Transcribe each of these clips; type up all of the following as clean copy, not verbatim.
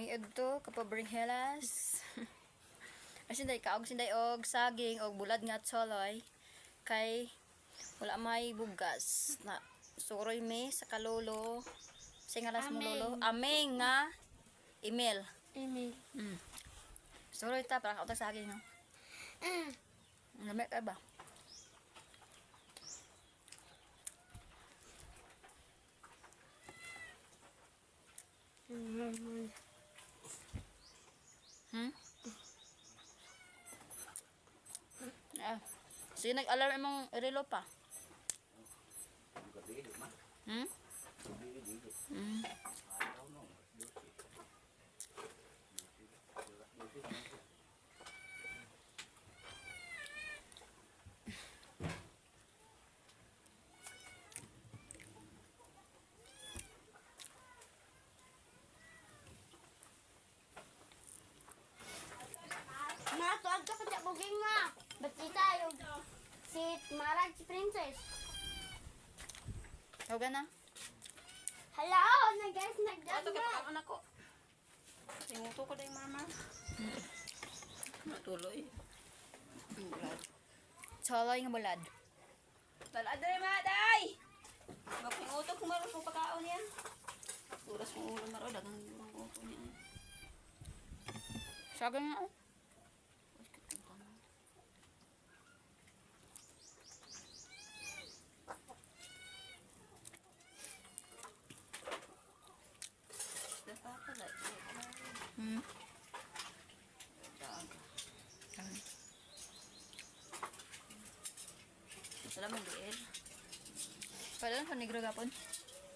May ito, kapabring helas. Ay sinday, kaog sinday og saging og bulad nga tsoloy. Kay wala may bugas. Na suroy me sa kalolo. Singalas mo lolo. Ameng nga email. Email. Suroy ta para kautag saging no. Lamig ka ba? Sige, nag-alarm imong relo pa. Tuwag ka sa buging nga. Batita yung si Marag, si Princess. Huwag na. Hello, na guys, nagdag Ato na. ka pa ko. Singuto ko dahil mama. Matuloy. Tsoloy nga bulad. Talad rin mga day! Magpinguto kung meron kong pagkaon yan. Turas kong ulo maro, dagang uto niya. Saging nga. Wala man diel. Pwede lang sa negro gapon.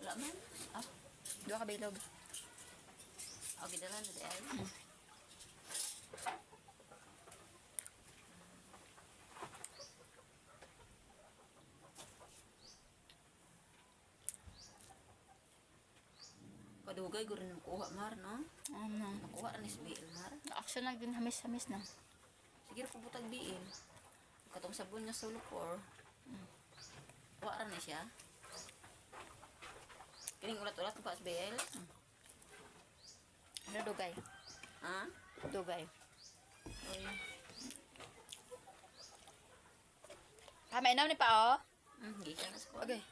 Wala man. Ah, Dua ka bilog. okay na lang na diel. Padugay ko rin nakuha mar, no? Nakuha rin is BL mar. Action na din hamis-hamis na. Sige ko butag BL. Katong sabon niya solo for. Kuha rin siya. Kining ulat-ulat pa sa BL. Ano dugay? Ha? Dugay. Oy. Mainam ni pa oh. Gikan na sa kuha. Okay.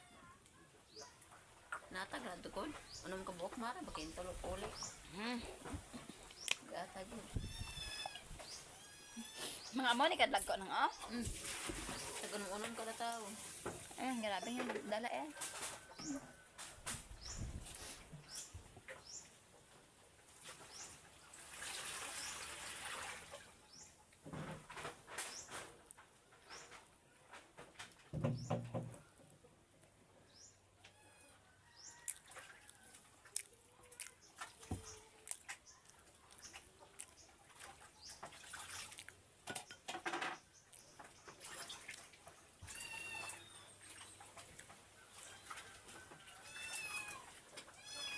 Natag to kon. Unong ka buok mara bakin tulog uli. Gatag. Mga amo ni kadlag ko nang oh. Tagon unon ka na tao. Grabe yung dala eh.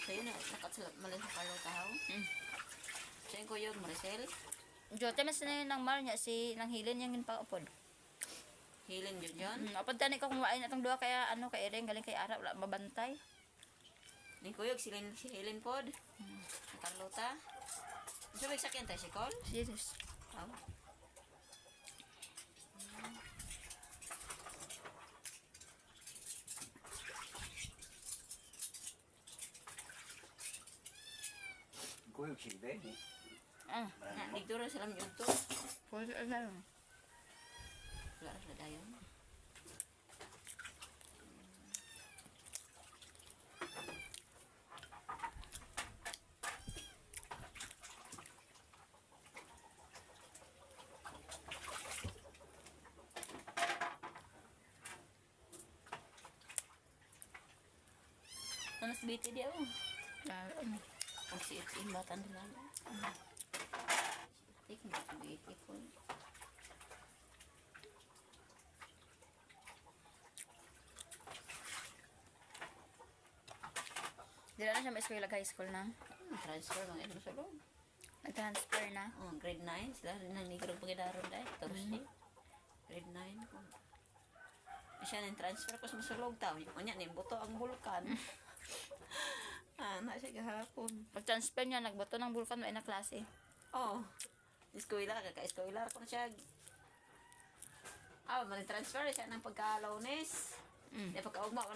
Sa'yo na nakatsalap malay sa kalaw tao. Sa'yo ko yun, Maricel. Jote mas na yun ng mar niya si nang hilin yung paupod. Hilin yun yun. Apod tani ko kumain atong duha kaya ano kay Ireng galing kay Ara wala mabantay. Ni kuyog si Hilin pod. Ang Carlota. Ano ba sakyan tayo si Col? Jesus. Oh. Kuyog siya din eh. Dito rin sila yung to. Pwede ano. Wala rin sila dayon. Nanas biti dia oh. Ano. Ang siit-siit batan nila. Tik na biti ko. Dila na siya may eskwela high school na. Transfer mga ito sa loob. Nag-transfer na. Grade 9. Sila rin ang nigrog pagkadaron dahil. Thursday. Grade 9 ko. Siya nang transfer ko sa masulog tao. Unya, nimbuto ang bulkan. na siya gahapon. Pag-transfer niya, nagbato ng bulkan, may na klase. Oh. Eskwela, kaka-eskwela ko na siya. Ah, man transfer siya ng pagka-Launes. Mm. Di pagka-ugma ko